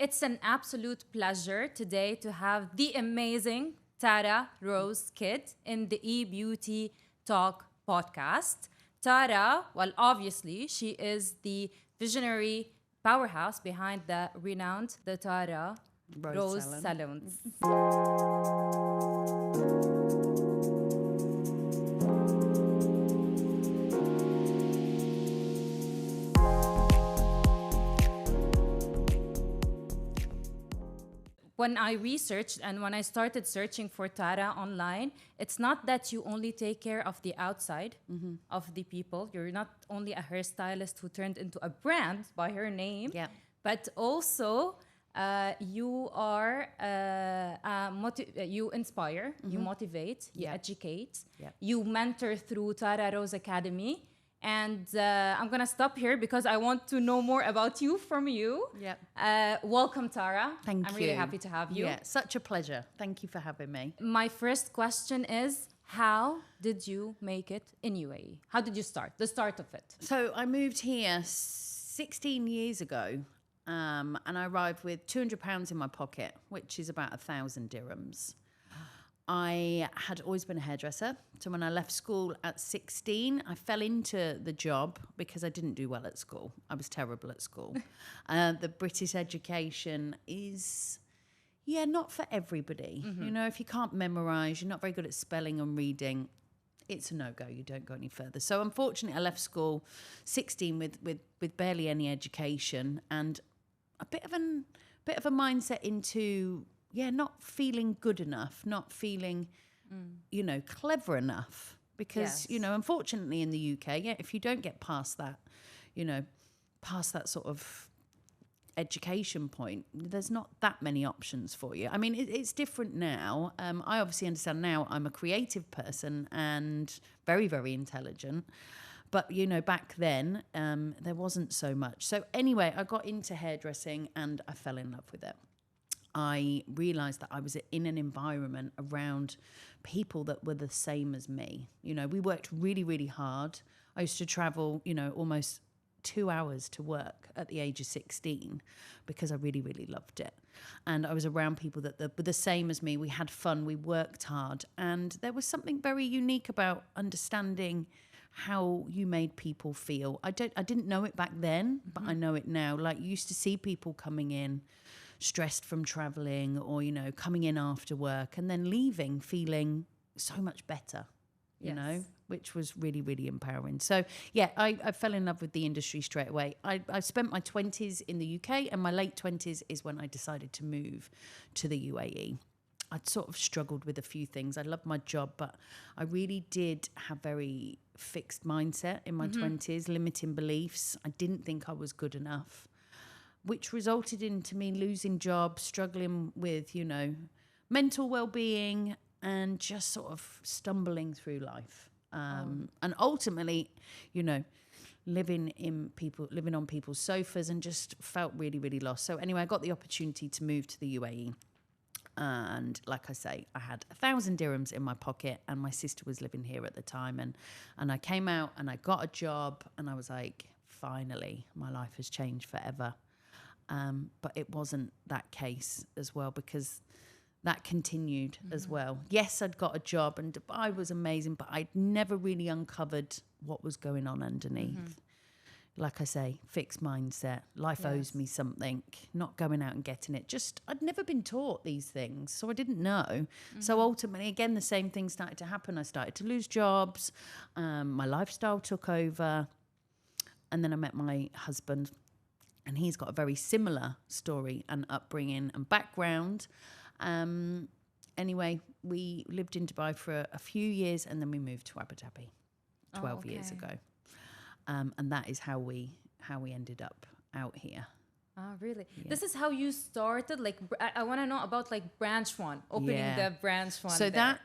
It's an absolute pleasure today to have the amazing Tara Rose in the eBeauty Talk podcast. Tara, well, obviously, she is the visionary powerhouse behind the renowned Tara Rose Salons. When I researched and when I started searching for Tara online, it's not that you only take care of the outside of the people. You're not only a hairstylist who turned into a brand by her name, but also you are you inspire, you motivate, you educate, you mentor through Tara Rose Academy. And I'm going to stop here because I want to know more about you from you. Welcome, Tara. Thank you. I'm really happy to have you. Yeah, such a pleasure. Thank you for having me. My first question is, how did you make it in UAE? How did you start? The start of it. So I moved here 16 years ago and I arrived with £200 in my pocket, which is about 1,000 dirhams. I had always been a hairdresser. So when I left school at 16, I fell into the job because I didn't do well at school. I was terrible at school. The British education is, not for everybody. You know, if you can't memorize, you're not very good at spelling and reading, it's a no-go. You don't go any further. So unfortunately, I left school 16 with barely any education and a bit of a mindset into not feeling good enough, not feeling, clever enough. Because, unfortunately in the UK, if you don't get past that, past that sort of education point, there's not that many options for you. I mean, it's different now. I obviously understand now I'm a creative person and very, very intelligent. But, back then, there wasn't so much. So anyway, I got into hairdressing and I fell in love with it. I realized that I was in an environment around people that were the same as me. We worked really, really hard. I used to travel, almost 2 hours to work at the age of 16 because I really, really loved it. And I was around people that were the same as me. We had fun, we worked hard. And there was something very unique about understanding how you made people feel. I didn't know it back then, but I know it now. Like, you used to see people coming in stressed from traveling or, coming in after work and then leaving feeling so much better, you know, which was really, really empowering. So, I fell in love with the industry straight away. I spent my 20s in the UK and my late 20s is when I decided to move to the UAE. I'd sort of struggled with a few things. I loved my job, but I really did have very fixed mindset in my 20s, limiting beliefs. I didn't think I was good enough, which resulted into me losing jobs, struggling with, mental well-being and just sort of stumbling through life. And ultimately, living on people's sofas and just felt really, really lost. So anyway, I got the opportunity to move to the UAE. And like I say, I had 1,000 dirhams in my pocket and my sister was living here at the time. And I came out and I got a job and I was like, finally, my life has changed forever. But it wasn't that case as well because that continued as well. Yes, I'd got a job and Dubai was amazing, but I'd never really uncovered what was going on underneath. Like I say, fixed mindset, life owes me something, not going out and getting it. Just, I'd never been taught these things, so I didn't know. So ultimately, again, the same thing started to happen. I started to lose jobs. My lifestyle took over. And then I met my husband. And he's got a very similar story and upbringing and background. Anyway, we lived in Dubai for a few years and then we moved to Abu Dhabi 12 years ago. And that is how we ended up out here. Oh, really? Yeah. This is how you started? Like, I want to know about like branch one, opening the branch one.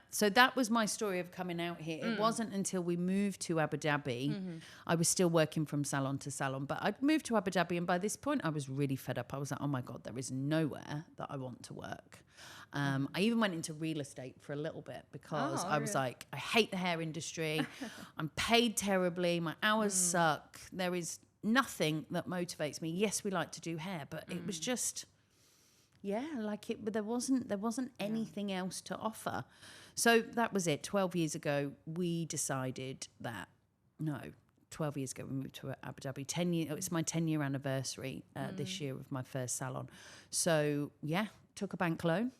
So that was my story of coming out here. It wasn't until we moved to Abu Dhabi. I was still working from salon to salon, but I'd moved to Abu Dhabi. And by this point, I was really fed up. I was like, oh my God, there is nowhere that I want to work. I even went into real estate for a little bit because I was like, I hate the hair industry. I'm paid terribly. My hours suck. There is nothing that motivates me. Yes, we like to do hair, but it was just, Yeah, like there wasn't anything else to offer. So that was it. 12 years ago, we decided that, no, 12 years ago, we moved to Abu Dhabi. 10 years, it's my 10-year anniversary this year of my first salon. So, yeah, took a bank loan,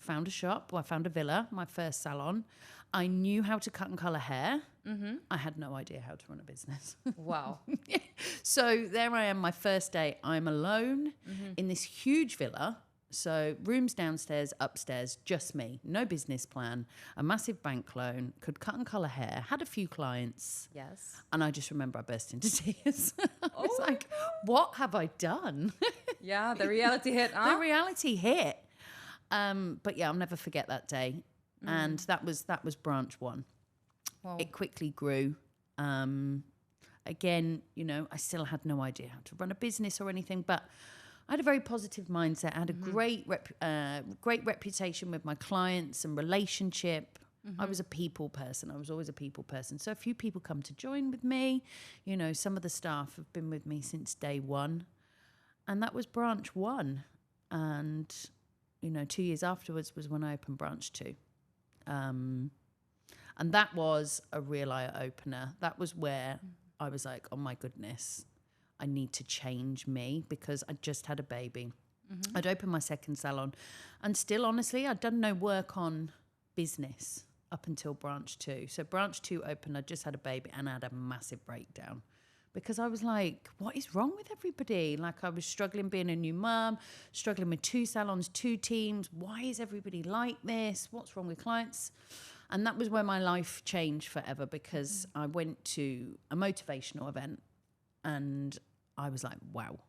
found a shop, I found a villa, my first salon. I knew how to cut and colour hair. I had no idea how to run a business. Wow. So there I am, my first day. I'm alone in this huge villa. So rooms downstairs, upstairs, just me. No business plan, a massive bank loan, could cut and colour hair, had a few clients. Yes. And I just remember I burst into tears. I was like, what have I done? Yeah, the reality hit, huh? The reality hit. But yeah, I'll never forget that day. And that was branch one. Wow. It quickly grew. Again, you know, I still had no idea how to run a business or anything, but I had a very positive mindset. I had a great reputation with my clients and relationship. I was a people person. I was always a people person. So a few people come to join with me. You know, some of the staff have been with me since day one. And that was branch one. And, you know, 2 years afterwards was when I opened branch two. And that was a real eye-opener. That was where I was like, oh, my goodness, I need to change me because I just had a baby. I'd opened my second salon. And still, honestly, I'd done no work on business up until branch two. So branch two opened, I just had a baby and I had a massive breakdown. Because I was like, what is wrong with everybody? Like I was struggling being a new mum, struggling with 2 salons, 2 teams. Why is everybody like this? What's wrong with clients? And that was where my life changed forever because I went to a motivational event and I was like, wow,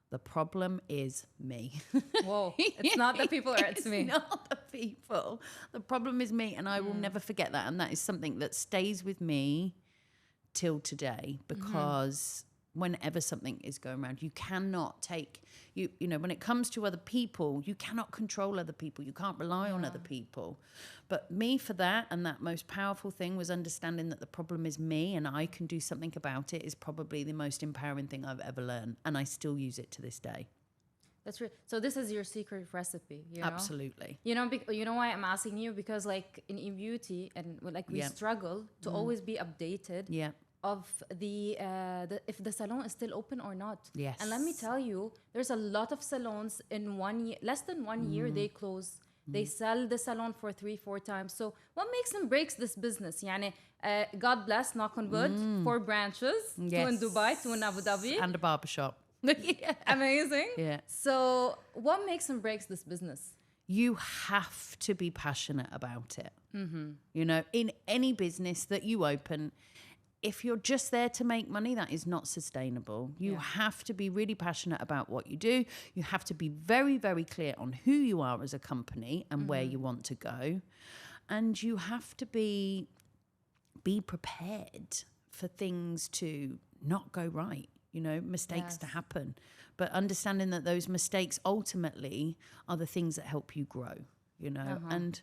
the problem is me. Whoa, it's not the people, or it's me. It's not the people. The problem is me. And I will never forget that. And that is something that stays with me till today because whenever something is going around, you cannot take, you know, when it comes to other people, you cannot control other people. You can't rely on other people. But me for that, and that most powerful thing was understanding that the problem is me and I can do something about it is probably the most empowering thing I've ever learned. And I still use it to this day. That's right. So this is your secret recipe, you know? Absolutely. You know, you know why I'm asking you? Because like in eBeauty and like we struggle to always be updated of the if the salon is still open or not. Yes. And let me tell you, there's a lot of salons in 1 year, less than 1 year, they close. They sell the salon for 3-4 times. So what makes and breaks this business? Yani, God bless, knock on wood, 4 branches, 2 in Dubai, 2 in Abu Dhabi. And a barbershop. Amazing. Yeah. So what makes and breaks this business? You have to be passionate about it. You know, in any business that you open, if you're just there to make money, that is not sustainable. You have to be really passionate about what you do. You have to be very, very clear on who you are as a company and where you want to go. And you have to be prepared for things to not go right, you know, mistakes to happen. But understanding that those mistakes ultimately are the things that help you grow, you know. And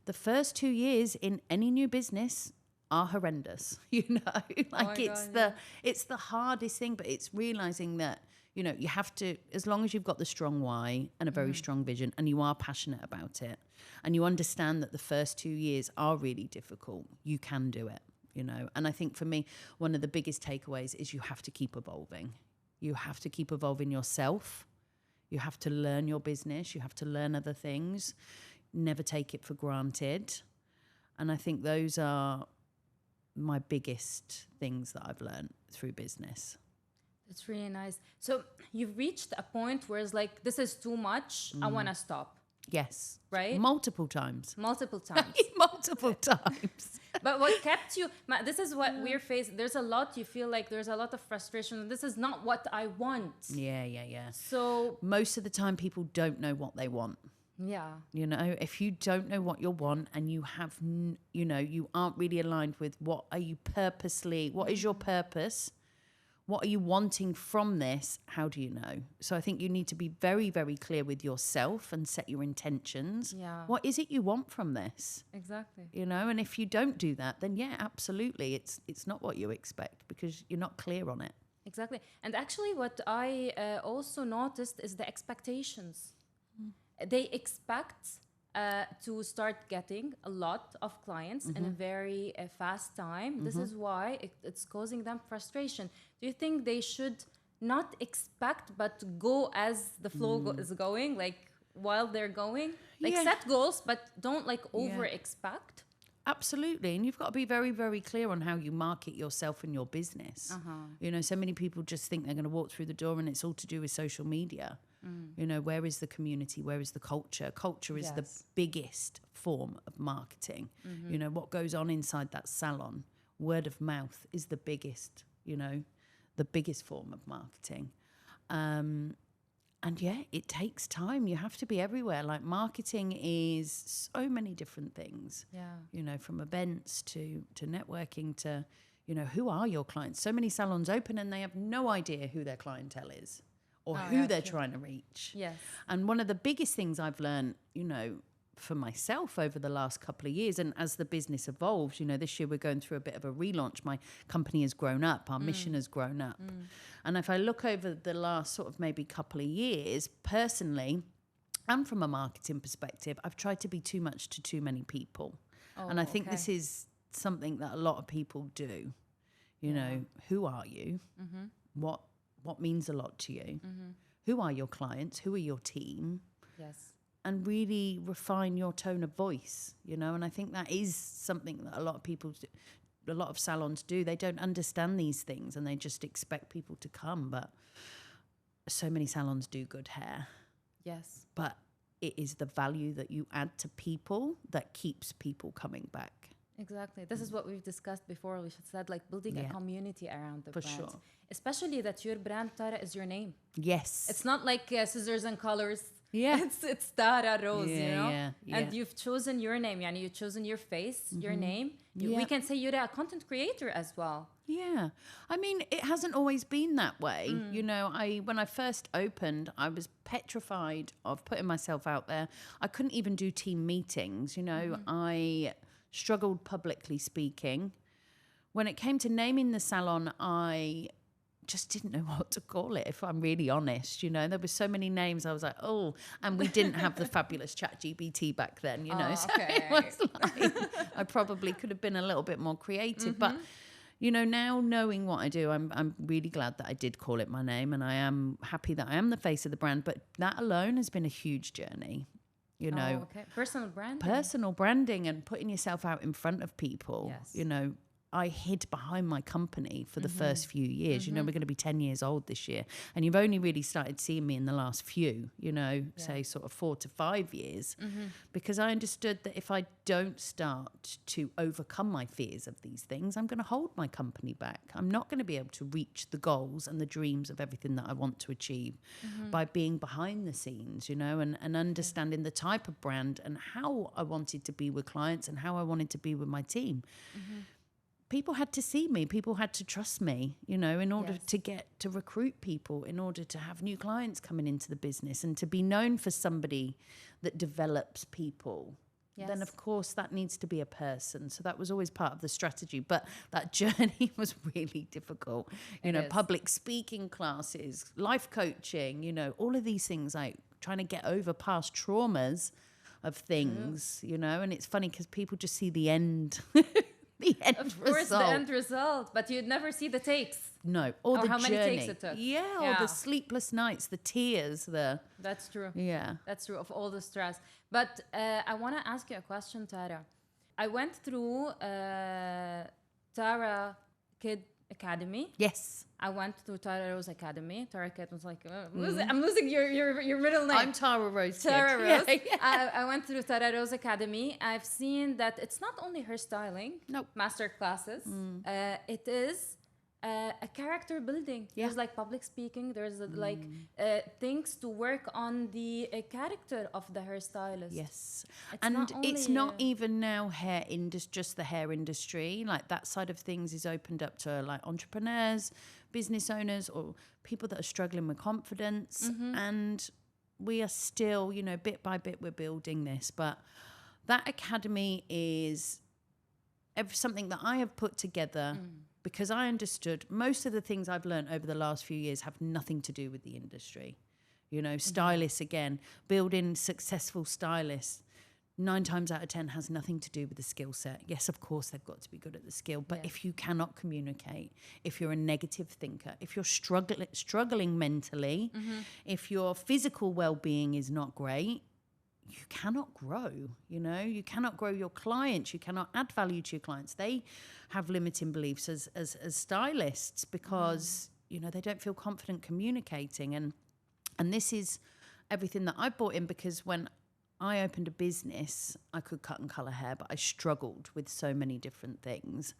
the first 2 years in any new business are horrendous, you know, like it's the hardest thing, but it's realizing that, you know, you have to, as long as you've got the strong why and a very strong vision and you are passionate about it and you understand that the first 2 years are really difficult, you can do it, you know. And I think for me, one of the biggest takeaways is you have to keep evolving. You have to keep evolving yourself. You have to learn your business. You have to learn other things. Never take it for granted. And I think those are my biggest things that I've learned through business. That's really nice. So you've reached a point where it's like, this is too much. I want to stop. Yes. Right? Multiple times. Multiple times. Multiple times. But what kept you, this is what we're facing. There's a lot, you feel like there's a lot of frustration. This is not what I want. Yeah. So most of the time people don't know what they want. Yeah. You know, if you don't know what you want and you have, you know, you aren't really aligned with what is your purpose? What are you wanting from this? How do you know? So I think you need to be very, very clear with yourself and set your intentions. Yeah. What is it you want from this? Exactly. You know, and if you don't do that, then yeah, absolutely. It's not what you expect because you're not clear on it. Exactly. And actually what I also noticed is the expectations. they expect to start getting a lot of clients in a very fast time. This is why it's causing them frustration. Do you think they should not expect but go as the flow is going, like while they're going? Like set goals, but don't like over expect. Absolutely. And you've got to be very, very clear on how you market yourself and your business. You know, so many people just think they're going to walk through the door and it's all to do with social media. You know, where is the community? Where is the culture? Culture is the biggest form of marketing. You know, what goes on inside that salon, word of mouth is the biggest, you know, the biggest form of marketing. And yeah, it takes time. You have to be everywhere. Like marketing is so many different things. Yeah. You know, from events to networking to, you know, who are your clients? So many salons open and they have no idea who their clientele is or who they're trying to reach. Yes. And one of the biggest things I've learned, you know, for myself over the last couple of years, and as the business evolves, you know, this year we're going through a bit of a relaunch. My company has grown up, our mission has grown up. And if I look over the last sort of maybe couple of years, personally, and from a marketing perspective, I've tried to be too much to too many people. And I think this is something that a lot of people do. You know, who are you? What means a lot to you? Who are your clients? Who are your team? Yes. And really refine your tone of voice, you know. And I think that is something that a lot of people do, a lot of salons do. They don't understand these things and they just expect people to come. But so many salons do good hair. Yes. But it is the value that you add to people that keeps people coming back. Exactly. This is what we've discussed before. We should said like building a community around the brand. Sure. Especially that your brand, Tara, is your name. Yes. It's not like scissors and colors. Yeah. It's Tara Rose, you know? Yeah. And you've chosen your name. Yani you've chosen your face, your name. We can say you're a content creator as well. Yeah. I mean, it hasn't always been that way. You know, when I first opened, I was petrified of putting myself out there. I couldn't even do team meetings, you know. I struggled publicly speaking. When it came to naming the salon, I just didn't know what to call it, if I'm really honest. You know, there were so many names. I was like, oh, and we didn't have the fabulous ChatGPT back then, you know. So it was like, I probably could have been a little bit more creative. But, you know, now knowing what I do, I'm really glad that I did call it my name, and I am happy that I am the face of the brand. But that alone has been a huge journey. You know, personal branding and putting yourself out in front of people. Yes. You know, I hid behind my company for the first few years. You know, we're going to be 10 years old this year. And you've only really started seeing me in the last few, you know, say sort of 4 to 5 years. Because I understood that if I don't start to overcome my fears of these things, I'm going to hold my company back. I'm not going to be able to reach the goals and the dreams of everything that I want to achieve by being behind the scenes, you know, and understanding the type of brand and how I wanted to be with clients and how I wanted to be with my team. People had to see me. People had to trust me, you know, in order to recruit people, in order to have new clients coming into the business and to be known for somebody that develops people. Yes. Then, of course, that needs to be a person. So that was always part of the strategy. But that journey was really difficult. You know, public speaking classes, life coaching, you know, all of these things, like trying to get over past traumas of things, you know. And it's funny because people just see the end. The end result. Of course, the end result, but you'd never see the takes. No, or the how journey. Many takes it took. Yeah, or the sleepless nights, the tears, That's true. Yeah. That's true, of all the stress. But I want to ask you a question, Tara. I went through Tara Kid Academy. Yes. I went to Tara Rose Academy. Tara Kid was like, I'm losing your middle name. I'm Tara Rose. Tara Rose. Yeah. I went through Tara Rose Academy. I've seen that it's not only hairstyling, master classes. It is a character building. There's like public speaking. There's like things to work on the character of the hairstylist. Yes, it's not even now just the hair industry. Like that side of things is opened up to like entrepreneurs, business owners, or people that are struggling with confidence. And we are still, you know, bit by bit, we're building this. But that academy is something that I have put together. Because I understood most of the things I've learned over the last few years have nothing to do with the industry. You know, stylists, again, building successful stylists, 9 times out of 10 has nothing to do with the skill set. Yes, of course, they've got to be good at the skill. But if you cannot communicate, if you're a negative thinker, if you're struggling mentally, if your physical well-being is not great, you cannot grow, you know, you cannot grow your clients, you cannot add value to your clients. They have limiting beliefs as stylists because, you know, they don't feel confident communicating. And this is everything that I brought in, because when I opened a business, I could cut and colour hair, but I struggled with so many different things.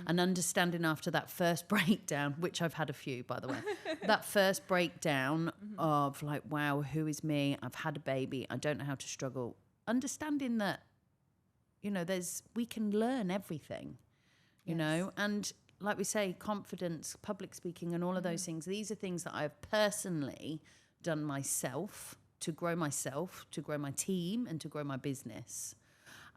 And understanding after that first breakdown, which I've had a few, by the way, that first breakdown of like, wow, who is me? I've had a baby. I don't know how to struggle. Understanding that, you know, we can learn everything, you know, and like we say, confidence, public speaking and all of those things. These are things that I've personally done myself, to grow my team, and to grow my business.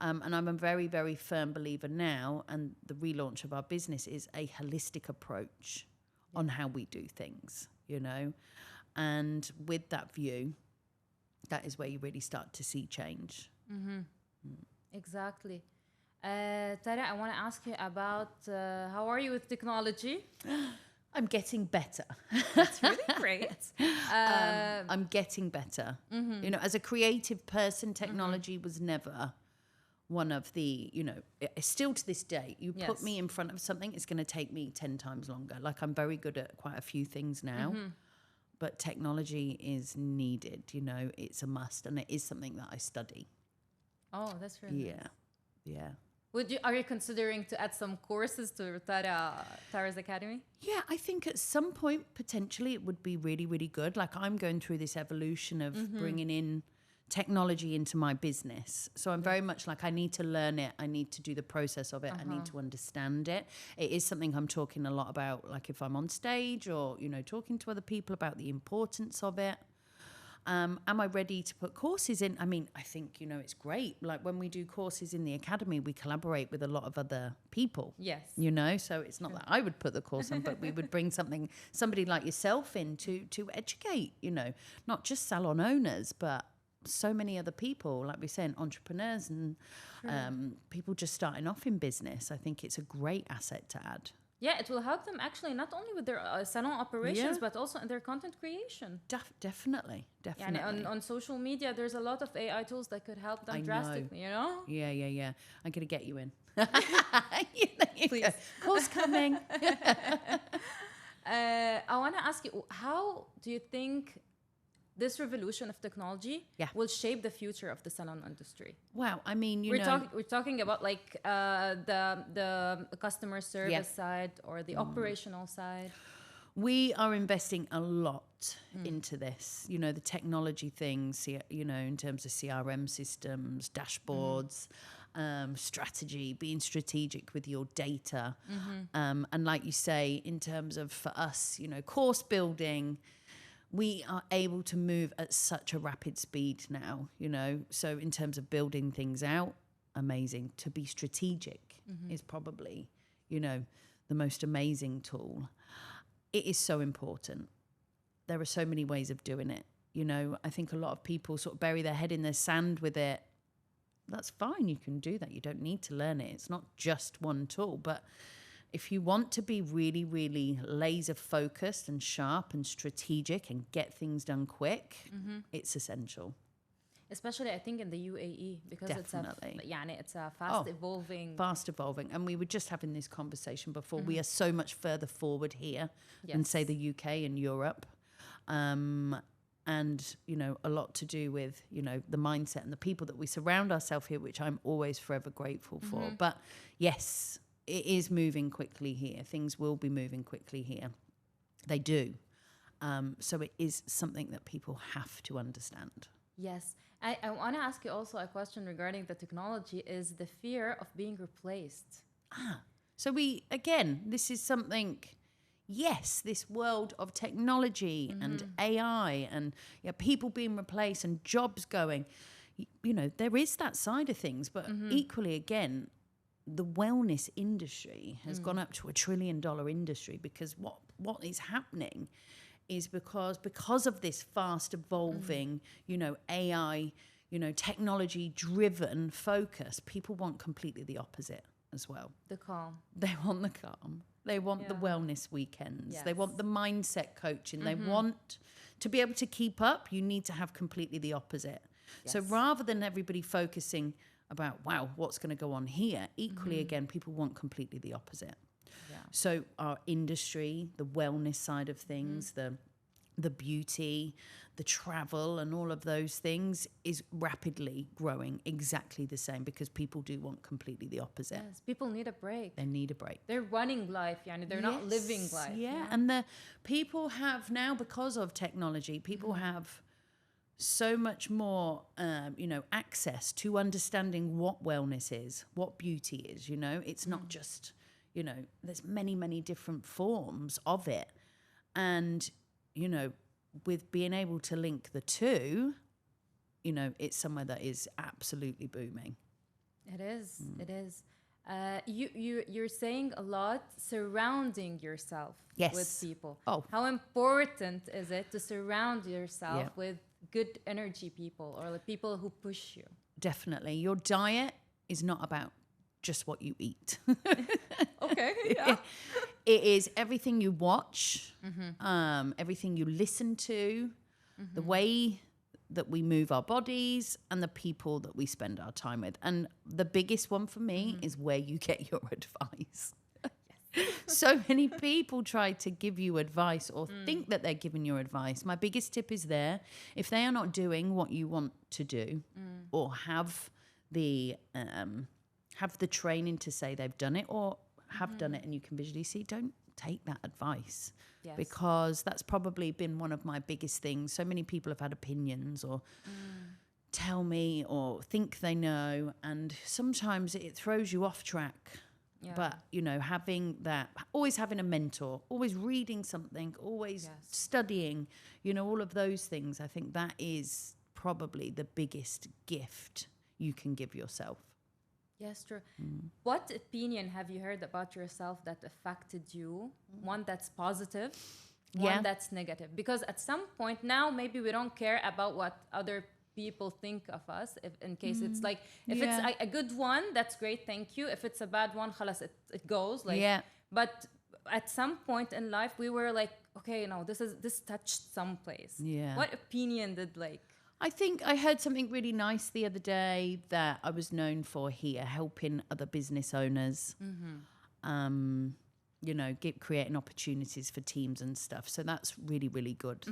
And I'm a very, very firm believer now, and the relaunch of our business is a holistic approach on how we do things, you know. And with that view, that is where you really start to see change. Exactly. Tara, I want to ask you about how are you with technology? I'm getting better. That's really great. I'm getting better. You know, as a creative person, technology was never one of the, you know, still to this day, you put me in front of something, it's going to take me 10 times longer. Like, I'm very good at quite a few things now, but technology is needed, you know, it's a must, and it is something that I study. Oh, that's really nice. Yeah. Are you considering to add some courses to Tara's Academy? Yeah, I think at some point, potentially, it would be really, really good. Like, I'm going through this evolution of bringing in technology into my business. So I'm very much like, I need to learn it. I need to do the process of it. I need to understand it. It is something I'm talking a lot about, like if I'm on stage or, you know, talking to other people about the importance of it. Am I ready to put courses in? I mean, I think, you know, it's great. Like, when we do courses in the academy, we collaborate with a lot of other people. Yes. You know, so it's not that I would put the course on, but we would bring somebody like yourself in to educate, you know, not just salon owners, but so many other people, like we said, entrepreneurs and people just starting off in business. I think it's a great asset to add. Yeah, it will help them actually not only with their salon operations, but also in their content creation. Definitely. And on social media, there's a lot of AI tools that could help them drastically, you know? Yeah. I'm going to get you in. Please. Course coming. I want to ask you, how do you think this revolution of technology will shape the future of the salon industry? Wow, I mean, we're talking about like the customer service side or the operational side. We are investing a lot into this, you know, the technology things, you know, in terms of CRM systems, dashboards, strategy, being strategic with your data. And like you say, in terms of, for us, you know, course building, we are able to move at such a rapid speed now, you know. So in terms of building things out, amazing. To be strategic is probably, you know, the most amazing tool. It is so important. There are so many ways of doing it. You know, I think a lot of people sort of bury their head in the sand with it. That's fine. You can do that. You don't need to learn it. It's not just one tool, but if you want to be really, really laser focused and sharp and strategic and get things done quick, it's essential. Especially, I think, in the UAE, because it's a evolving. Fast evolving. And we were just having this conversation before. We are so much further forward here than, say, the UK and Europe. And, you know, a lot to do with, you know, the mindset and the people that we surround ourselves here, which I'm always forever grateful for. But yes, it is moving quickly here. Things will be moving quickly here. They do. So it is something that people have to understand. Yes. I want to ask you also a question regarding the technology, is the fear of being replaced. So this is something, yes, this world of technology and AI and people being replaced and jobs going, you know, there is that side of things. But equally, again, the wellness industry has gone up to $1 trillion industry, because what is happening is because of this fast evolving, AI, technology driven focus, people want completely the opposite as well. The calm. They want the calm. They want the wellness weekends. Yes. They want the mindset coaching. They want to be able to keep up. You need to have completely the opposite. Yes. So rather than everybody focusing about, wow, what's going to go on here? Equally, again, people want completely the opposite. Yeah. So our industry, the wellness side of things, the beauty, the travel and all of those things is rapidly growing exactly the same because people do want completely the opposite. Yes, people need a break. They need a break. They're running life, yani. They're not living life. Yeah, and the people have now, because of technology, people have so much more, access to understanding what wellness is, what beauty is. It's not just, there's many, many different forms of it, and with being able to link the two, it's somewhere that is absolutely booming. It is. It is. You're saying a lot surrounding yourself with people. Oh. How important is it to surround yourself with good energy people or like people who push you? Definitely. Your diet is not about just what you eat. Okay. Yeah. It is everything you watch, everything you listen to, the way that we move our bodies, and the people that we spend our time with. And the biggest one for me is where you get your advice. So many people try to give you advice or think that they're giving you advice. My biggest tip is there. If they are not doing what you want to do or have the training to say they've done it or have done it and you can visually see, don't take that advice. Yes. Because that's probably been one of my biggest things. So many people have had opinions or tell me or think they know, and sometimes it throws you off track. Yeah. But, having that, always having a mentor, always reading something, always studying, all of those things, I think that is probably the biggest gift you can give yourself. Yes, true. What opinion have you heard about yourself that affected you? One that's positive, one that's negative. Because at some point now, maybe we don't care about what other people think of us. If in case it's like, if it's a good one, that's great, thank you. If it's a bad one, khalas, it goes. But at some point in life, we were like, okay, no, this touched someplace. Yeah. What opinion did I think I heard something really nice the other day that I was known for here, helping other business owners, creating opportunities for teams and stuff. So that's really, really good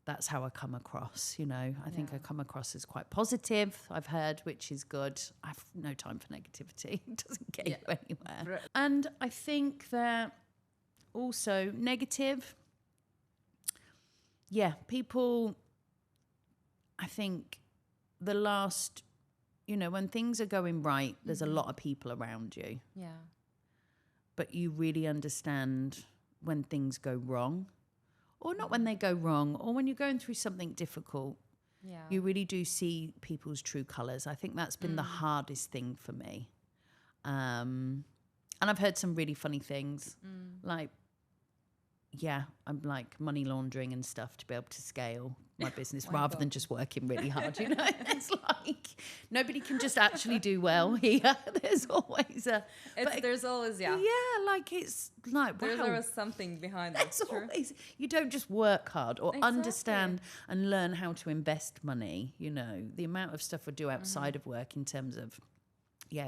that's how I come across, I think I come across as quite positive, I've heard, which is good. I have no time for negativity. It doesn't get you anywhere. Right. And I think that also negative, people... I think the last, when things are going right, there's a lot of people around you. Yeah. But you really understand when things go wrong, or not when they go wrong, or when you're going through something difficult. Yeah. You really do see people's true colours. I think that's been the hardest thing for me. And I've heard some really funny things, I'm like money laundering and stuff to be able to scale my business rather than just working really hard. It's like nobody can just actually do well here. There's always there's always it's like there's always something behind it. There's always, you don't just work hard or understand and learn how to invest money. The amount of stuff I do outside of work in terms of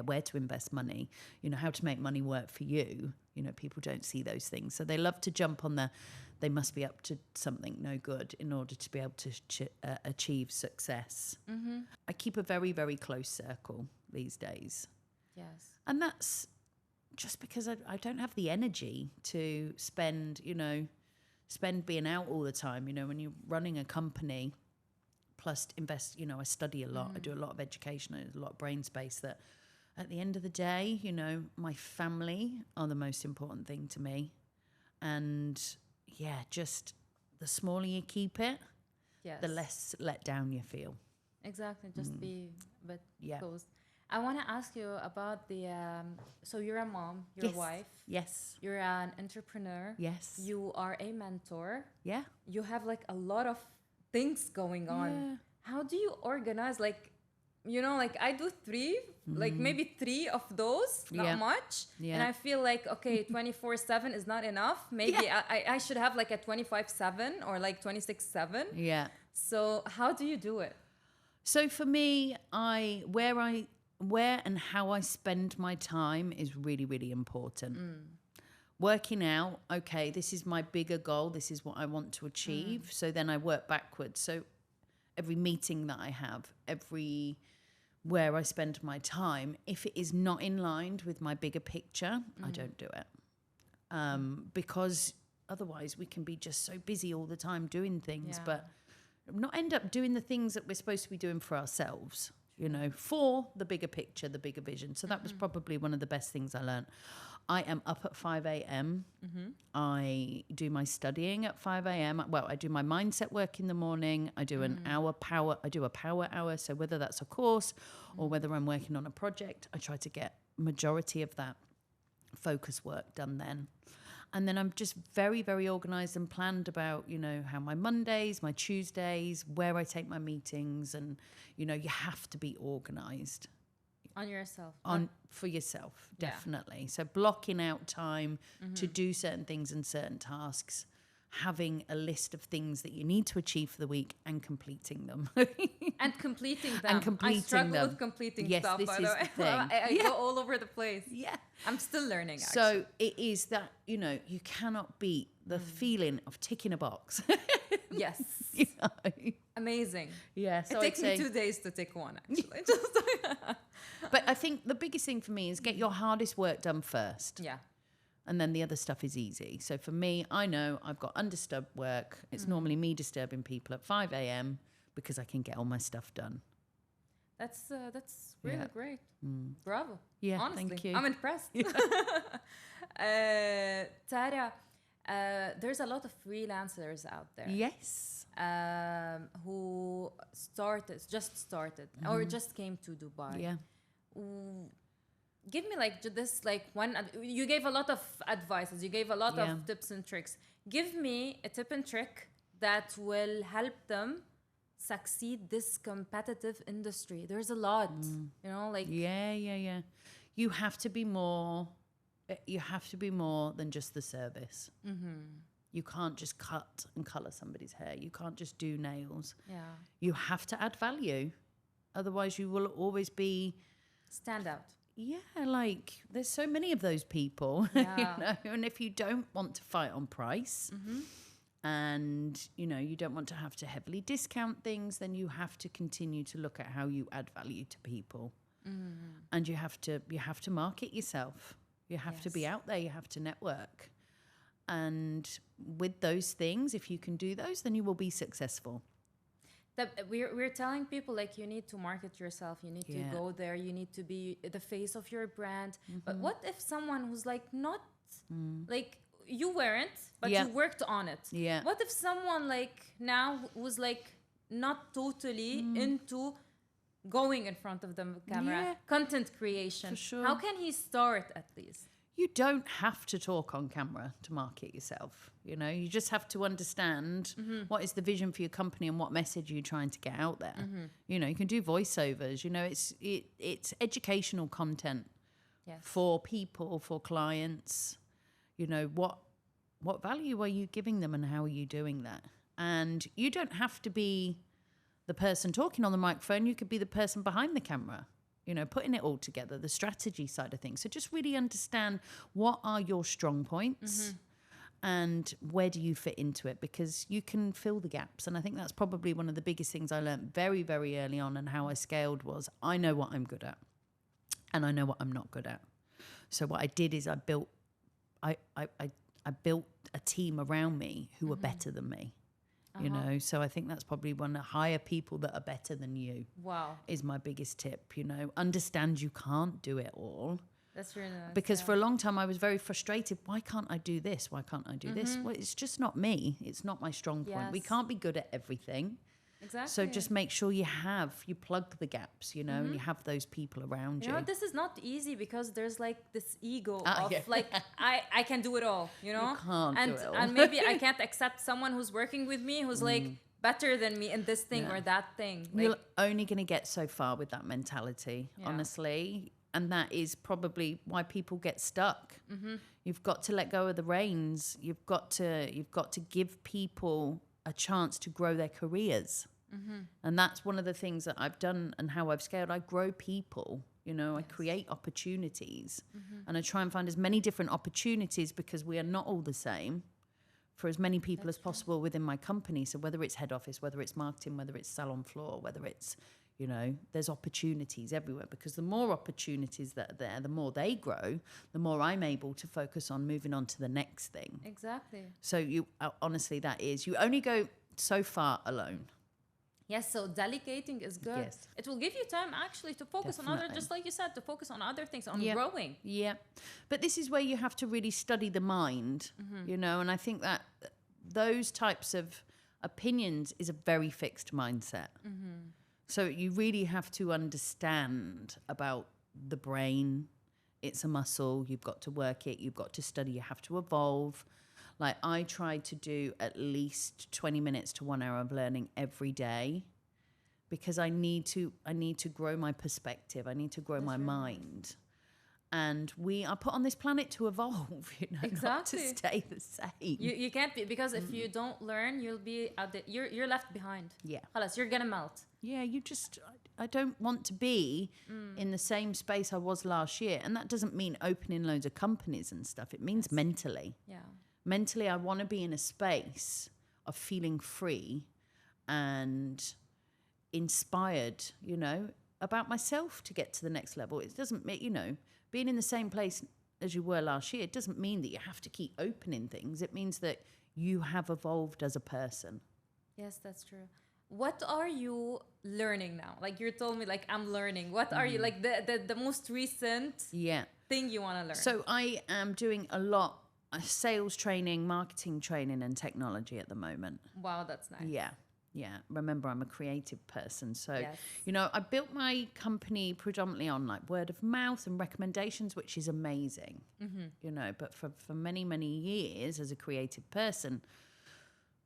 where to invest money, how to make money work for you. People don't see those things. So they love to jump on they must be up to something no good in order to be able to achieve success. I keep a very, very close circle these days. Yes. And that's just because I don't have the energy to spend being out all the time. When you're running a company, plus invest, I study a lot. I do a lot of education. I do a lot of brain space that at the end of the day, my family are the most important thing to me. And just the smaller you keep it, the less let down you feel. Exactly. Just be a bit close. I want to ask you about the. So you're a mom, you're Yes. a wife, Yes. you're an entrepreneur. Yes. You are a mentor. Yeah. You have like a lot of things going on. Yeah. How do you organize? Like, like I do three, like maybe three of those, not Yeah. much. Yeah. And I feel like, okay, 24/7 is not enough. Maybe I should have like a 25/7 or like 26/7. Yeah. So how do you do it? So for me, where and how I spend my time is really, really important. Working out, okay, this is my bigger goal. This is what I want to achieve. So then I work backwards. So every meeting that I have, where I spend my time, if it is not in line with my bigger picture, I don't do it. Because otherwise we can be just so busy all the time doing things, but not end up doing the things that we're supposed to be doing for ourselves, for the bigger picture, the bigger vision. So that was probably one of the best things I learned. I am up at 5 a.m. I do my studying at 5 a.m. Well, I do my mindset work in the morning. I do I do a power hour. So whether that's a course or whether I'm working on a project, I try to get majority of that focus work done then. And then I'm just very, very organized and planned about, how my Mondays, my Tuesdays, where I take my meetings. And, you have to be organized. On yourself. For yourself, definitely. So blocking out time to do certain things and certain tasks, having a list of things that you need to achieve for the week and completing them. And completing them. I struggle with completing stuff, by the way. I go all over the place. Yeah. I'm still learning, actually. So it is that, you cannot beat the feeling of ticking a box. Yes. Amazing. Yeah. So it takes me 2 days to tick one, actually. But I think the biggest thing for me is get your hardest work done first. Yeah. And then the other stuff is easy. So for me, I know I've got undisturbed work. It's normally me disturbing people at 5 a.m. because I can get all my stuff done. That's really great. Bravo. Yeah, honestly. thank you. I'm impressed. Tara, there's a lot of freelancers out there. Yes. Who just started or just came to Dubai. Yeah. Give me one. You gave a lot of advices. You gave a lot of tips and tricks. Give me a tip and trick that will help them succeed this competitive industry. There's a lot, Yeah. You have to be more. You have to be more than just the service. You can't just cut and color somebody's hair. You can't just do nails. Yeah. You have to add value. Otherwise, you will always be stand out. Yeah, there's so many of those people, and if you don't want to fight on price and, you don't want to have to heavily discount things, then you have to continue to look at how you add value to people. And you have to market yourself. You have to be out there. You have to network. And with those things, if you can do those, then you will be successful. We're telling people you need to market yourself, you need to go there, you need to be the face of your brand. But what if someone who's not you weren't, but you worked on it? Yeah. What if someone now was not totally into going in front of the camera, content creation? For sure. How can he start at least? You don't have to talk on camera to market yourself. You just have to understand what is the vision for your company and what message you're trying to get out there. You can do voiceovers. It's educational content for people, for clients. What value are you giving them and how are you doing that? And you don't have to be the person talking on the microphone. You could be the person behind the camera. Putting it all together, the strategy side of things. So just really understand what are your strong points and where do you fit into it, because you can fill the gaps. And I think that's probably one of the biggest things I learned very, very early on, and how I scaled was I know what I'm good at and I know what I'm not good at. So what I did is I built a team around me who were better than me. So I think that's probably one to hire people that are better than you. Wow. Is my biggest tip. Understand you can't do it all. That's really nice. Because for a long time I was very frustrated. Why can't I do this? Why can't I do this? Well, it's just not me. It's not my strong point. Yes. We can't be good at everything. Exactly. So just make sure you plug the gaps, you know, and you have those people around you. You know, this is not easy because there's like this ego of yeah. like, I can do it all, you know? You can't and, do it all. And maybe I can't accept someone who's working with me who's like better than me in this thing or that thing. Like, You're only going to get so far with that mentality, honestly. And that is probably why people get stuck. You've got to let go of the reins. You've got to give people a chance to grow their careers. And that's one of the things that I've done and how I've scaled. I grow people, you know, I create opportunities and I try and find as many different opportunities because we are not all the same for as many people as possible within my company. So whether it's head office, whether it's marketing, whether it's salon floor, whether it's, you know, there's opportunities everywhere because the more opportunities that are there, the more they grow, the more I'm able to focus on moving on to the next thing. Exactly. So you honestly, that is, you only go so far alone. Yes, so delegating is good. Yes. It will give you time actually to focus on other, just like you said, to focus on other things, on growing. Yeah. But this is where you have to really study the mind, you know, and I think that those types of opinions is a very fixed mindset. So you really have to understand about the brain. It's a muscle. You've got to work it. You've got to study. You have to evolve. Like I try to do at least 20 minutes to 1 hour of learning every day because I need to grow my perspective. I need to grow my mind. And we are put on this planet to evolve, you know, not to stay the same. You can't be, because if you don't learn, you'll be you're left behind. Yeah. Halas, you're gonna melt. Yeah, I don't want to be in the same space I was last year. And that doesn't mean opening loads of companies and stuff. It means mentally. Yeah. Mentally, I want to be in a space of feeling free and inspired, you know, about myself to get to the next level. It doesn't mean, you know, being in the same place as you were last year, it doesn't mean that you have to keep opening things. It means that you have evolved as a person. Yes, that's true. What are you learning now? Like you told me, like I'm learning. What are you, like the most recent thing you want to learn? So I am doing a lot sales training, marketing training, and technology at the moment. Wow, that's nice. Yeah. Remember, I'm a creative person. So, you know, I built my company predominantly on like word of mouth and recommendations, which is amazing, you know, but for many, many years as a creative person,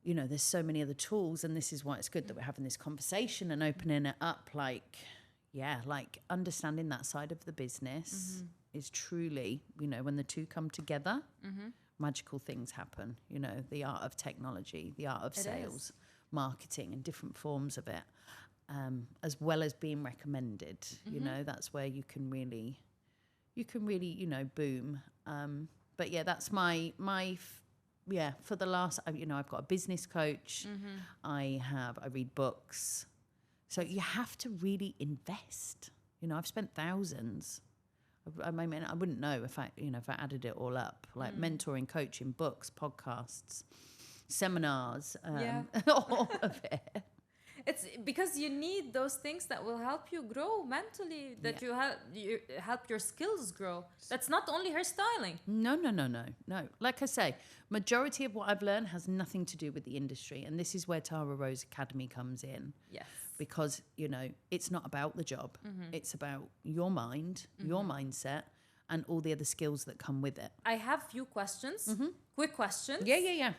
you know, there's so many other tools, and this is why it's good that we're having this conversation and opening it up. Like understanding that side of the business is truly, you know, when the two come together, magical things happen. You know, the art of technology, the art of sales, marketing, and different forms of it, as well as being recommended. You know, that's where you can really, you know, boom. But yeah, that's my for the last, you know, I've got a business coach. I read books. So you have to really invest. You know, I've spent thousands. I mean, I wouldn't know if I added it all up, like mentoring, coaching, books, podcasts, seminars, all of it. It's because you need those things that will help you grow mentally, that you help your skills grow. That's not only hairstyling. No. Like I say, majority of what I've learned has nothing to do with the industry. And this is where Tara Rose Academy comes in. Yes. Because, you know, it's not about the job. It's about your mind, your mindset, and all the other skills that come with it. I have few questions, quick questions. Yeah.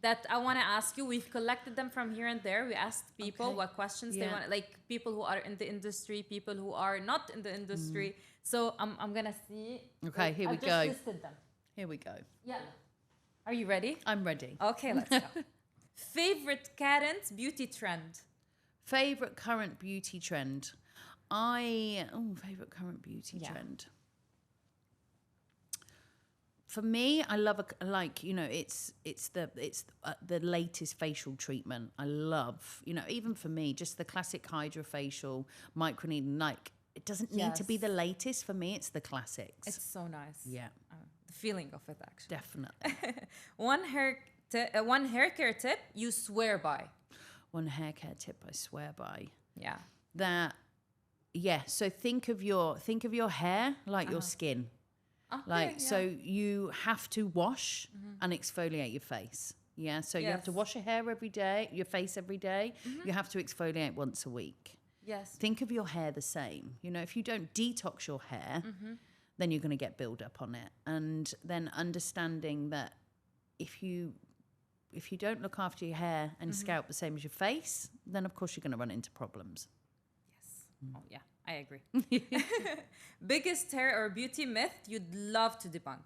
That I want to ask you. We've collected them from here and there. We asked people what questions they want, like people who are in the industry, people who are not in the industry. So I'm gonna see. Okay, here we go. I just listed them. Here we go. Yeah. Are you ready? I'm ready. Okay, let's go. Favorite current beauty trend? Favorite current beauty trend? Favorite current beauty trend. For me, I love it's the latest facial treatment. I love, you know, even for me, just the classic hydrofacial, microneedling. Like, it doesn't need to be the latest. For me, it's the classics. It's so nice. Yeah, the feeling of it, actually. Definitely. One hair care tip you swear by. One hair care tip I swear by. Yeah. So think of your hair like your skin. So you have to wash and exfoliate your face. Yeah, so you have to wash your hair every day, your face every day. You have to exfoliate once a week. Yes. Think of your hair the same. You know, if you don't detox your hair, then you're going to get build up on it. And then understanding that if you don't look after your hair and scalp the same as your face, then of course you're going to run into problems. Yes. Oh, yeah, I agree. Biggest hair or beauty myth you'd love to debunk?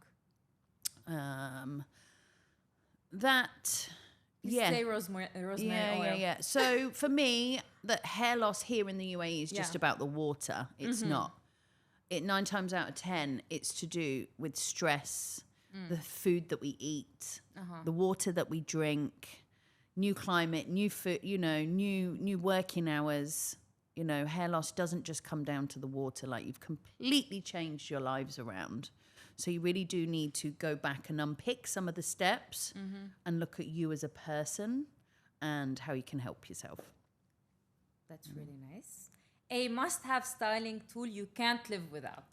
Say rosemary oil. Yeah. So for me, that hair loss here in the UAE is just about the water. It's not. 9 times out of 10, it's to do with stress, the food that we eat, the water that we drink, new climate, new food, new working hours. Hair loss doesn't just come down to the water. Like, you've completely changed your lives around. So you really do need to go back and unpick some of the steps and look at you as a person and how you can help yourself. That's really nice. A must-have styling tool you can't live without?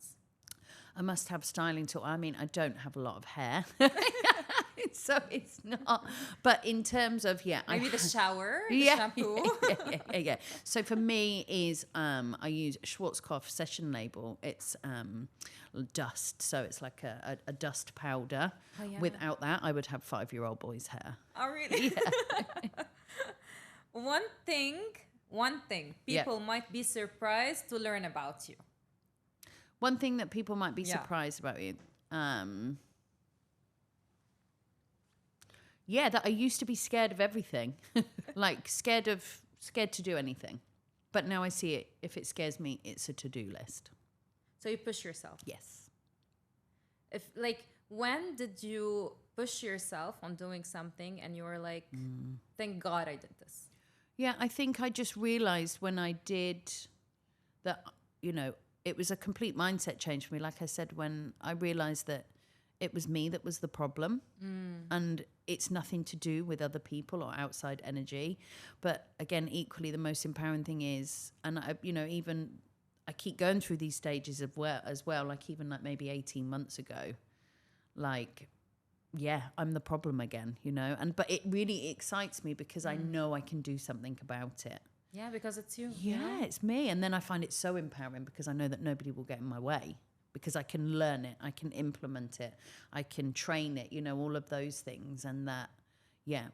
A must-have styling tool. I mean, I don't have a lot of hair. So it's not. But in terms of, maybe the shower, the shampoo. Yeah. So for me is I use Schwarzkopf Session Label. It's dust. So it's like a dust powder. Oh, yeah. Without that, I would have 5-year-old boy's hair. Oh, really? Yeah. One thing people might be surprised to learn about you. One thing that people might be surprised about you. That I used to be scared of everything. Like scared to do anything. But now I see it. If it scares me, it's a to-do list. So you push yourself. Yes. When did you push yourself on doing something and you were like, thank God I did this? Yeah, I think I just realized when I did that, it was a complete mindset change for me. Like I said, when I realized that it was me that was the problem and it's nothing to do with other people or outside energy. But again, equally, the most empowering thing is, and I keep going through these stages as well, like even like maybe 18 months ago, I'm the problem again, but it really excites me because I know I can do something about it. Yeah, because it's you. Yeah, it's me. And then I find it so empowering because I know that nobody will get in my way because I can learn it, I can implement it, I can train it, all of those things. And that,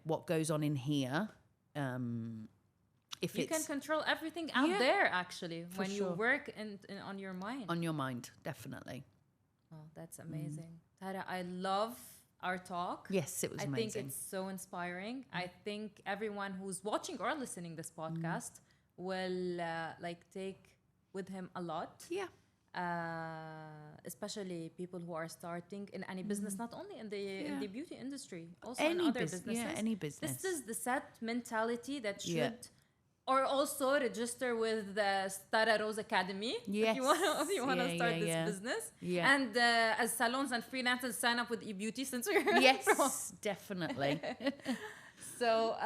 what goes on in here, you can control everything out there, actually, when you work on your mind. On your mind, definitely. Oh, that's amazing. Tara, I love our talk. Yes, it was amazing. I think it's so inspiring. I think everyone who's watching or listening this podcast will take with him a lot. Yeah. Especially people who are starting in any business, not only in the beauty industry, also any in other businesses. Yeah, any business. This is the set mentality that should, or also register with the Tara Rose Academy if you want to start this business. Yeah. And as salons and freelancers, sign up with eBeauty since we're Yes, definitely. So,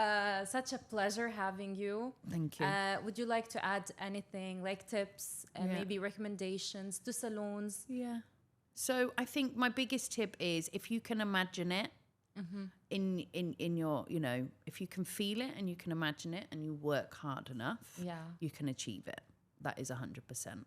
such a pleasure having you. Thank you. Would you like to add anything, like tips, maybe recommendations to salons? Yeah. So I think my biggest tip is if you can imagine it in your, if you can feel it and you can imagine it and you work hard enough, you can achieve it. That is 100%.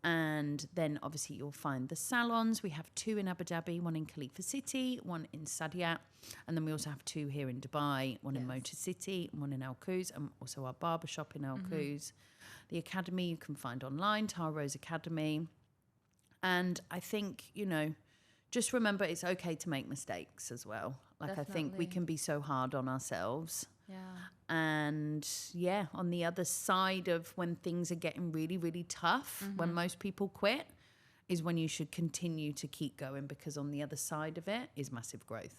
And then obviously you'll find the salons. We have 2 in Abu Dhabi, 1 in Khalifa City, 1 in Saadiyat. And then we also have 2 here in Dubai, 1 in Motor City, 1 in Al Quoz, and also our barbershop in Al Quoz. The academy you can find online, Tara Rose Academy. And I think, just remember it's okay to make mistakes as well. Definitely. I think we can be so hard on ourselves. Yeah. And on the other side of when things are getting really, really tough, when most people quit, is when you should continue to keep going, because on the other side of it is massive growth.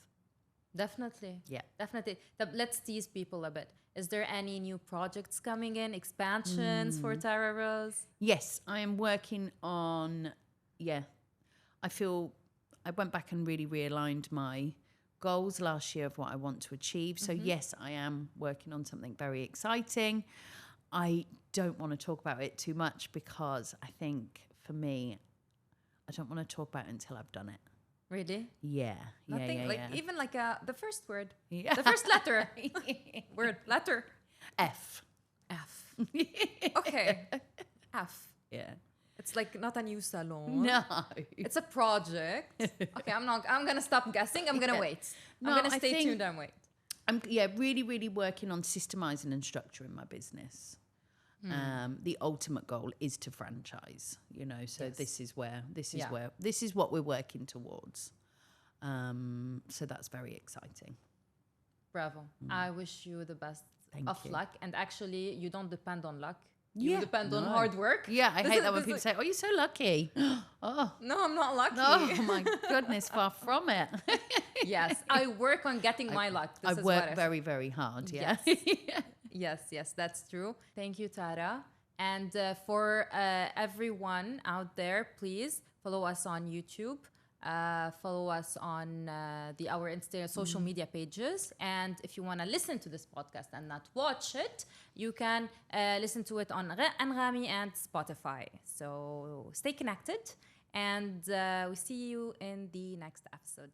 Definitely. Yeah. Definitely. Let's tease people a bit. Is there any new projects coming in, expansions for Tara Rose? Yes, I am working on, I feel I went back and really realigned my goals last year of what I want to achieve. So yes, I am working on something very exciting. I don't want to talk about it too much because I think for me, I don't want to talk about it until I've done it. Really? Yeah. Nothing like yeah. even like the first word. Yeah. The first letter. Letter. F. F. Okay. F. Yeah. It's like not a new salon. No. It's a project. Okay, I'm gonna stop guessing. I'm gonna wait. No, I'm gonna I stay think- tuned and wait. I'm really, really working on systemizing and structuring my business. The ultimate goal is to franchise, you know. So Yes. this is what we're working towards. So that's very exciting. Bravo. I wish you the best Thank of you. luck. And actually, you don't depend on luck. You Yeah, depend on no. hard work. Yeah, I hate that when this people is- say, "Oh, you're so lucky." Oh, No, I'm not lucky. oh my goodness, far from it. Yes, I work on getting my luck. This I is what work very, very hard. Yeah. Yes, that's true. Thank you, Tara. And for everyone out there, please follow us on YouTube. Follow us on our social media pages. And if you want to listen to this podcast and not watch it, you can listen to it on Anghami and Spotify. So stay connected, and we see you in the next episode.